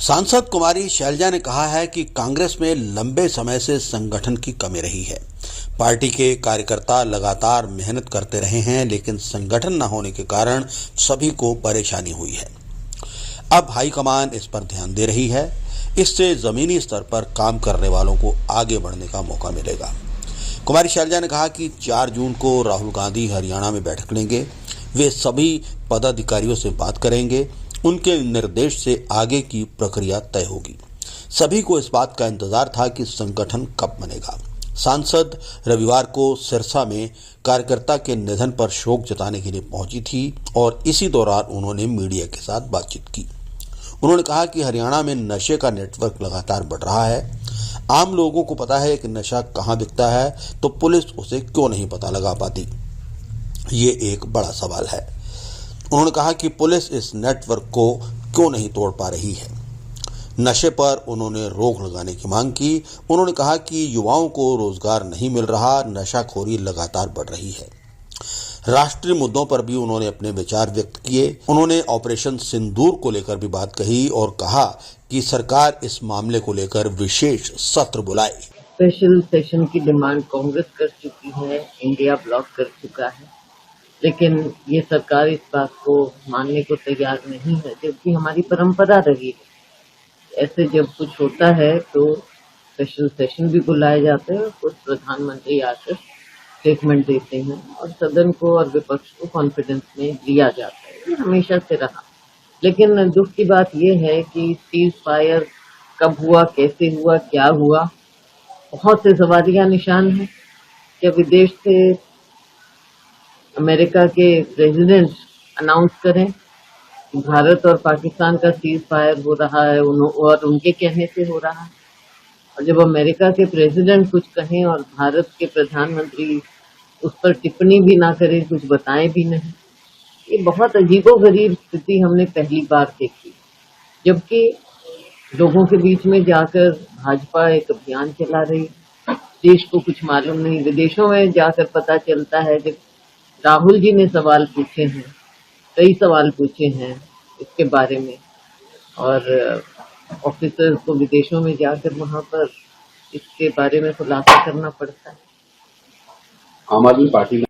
सांसद कुमारी शैलजा ने कहा है कि कांग्रेस में लंबे समय से संगठन की कमी रही है। पार्टी के कार्यकर्ता लगातार मेहनत करते रहे हैं, लेकिन संगठन न होने के कारण सभी को परेशानी हुई है। अब हाईकमान इस पर ध्यान दे रही है। इससे जमीनी स्तर पर काम करने वालों को आगे बढ़ने का मौका मिलेगा। कुमारी शैलजा ने कहा कि 4 जून को राहुल गांधी हरियाणा में बैठक लेंगे। वे सभी पदाधिकारियों से बात करेंगे। उनके निर्देश से आगे की प्रक्रिया तय होगी। सभी को इस बात का इंतजार था कि संगठन कब बनेगा। सांसद रविवार को सिरसा में कार्यकर्ता के निधन पर शोक जताने के लिए पहुंची थी और इसी दौरान उन्होंने मीडिया के साथ बातचीत की। उन्होंने कहा कि हरियाणा में नशे का नेटवर्क लगातार बढ़ रहा है। आम लोगों को पता है कि नशा कहां बिकता है, तो पुलिस उसे क्यों नहीं पता लगा पाती, ये एक बड़ा सवाल है। उन्होंने कहा कि पुलिस इस नेटवर्क को क्यों नहीं तोड़ पा रही है। नशे पर उन्होंने रोक लगाने की मांग की। उन्होंने कहा कि युवाओं को रोजगार नहीं मिल रहा, नशाखोरी लगातार बढ़ रही है। राष्ट्रीय मुद्दों पर भी उन्होंने अपने विचार व्यक्त किए। उन्होंने ऑपरेशन सिंदूर को लेकर भी बात कही और कहा कि सरकार इस मामले को लेकर विशेष सत्र बुलाए। स्पेशल सेशन की डिमांड कांग्रेस कर चुकी है, इंडिया ब्लॉक कर चुका है, लेकिन ये सरकार इस बात को मानने को तैयार नहीं है, जबकि हमारी परंपरा रही है। ऐसे जब कुछ होता है तो स्पेशल सेशन भी बुलाए जाते हैं, कुछ प्रधानमंत्री आकर स्टेटमेंट देते हैं और सदन को और विपक्ष को कॉन्फिडेंस में लिया जाता है। ये हमेशा से रहा। लेकिन दुख की बात यह है कि सीज फायर कब हुआ, कैसे हुआ, क्या हुआ, बहुत से सवालिया निशान हैं। जब विदेश से अमेरिका के प्रेसिडेंट अनाउंस करें कि भारत और पाकिस्तान का सीज फायर हो रहा है और उनके कहने से हो रहा है, और जब अमेरिका के प्रेसिडेंट कुछ कहें और भारत के प्रधानमंत्री उस पर टिप्पणी भी ना करें, कुछ बताएं भी नहीं, ये बहुत अजीबोगरीब स्थिति हमने पहली बार देखी। जबकि लोगों के बीच में जाकर भाजपा एक अभियान चला रही, देश को कुछ मालूम नहीं। विदेशों में जाकर पता चलता है कि राहुल जी ने सवाल पूछे हैं, कई सवाल पूछे हैं इसके बारे में, और ऑफिसर्स को विदेशों में जाकर वहां पर इसके बारे में खुलासा करना पड़ता है। आम आदमी पार्टी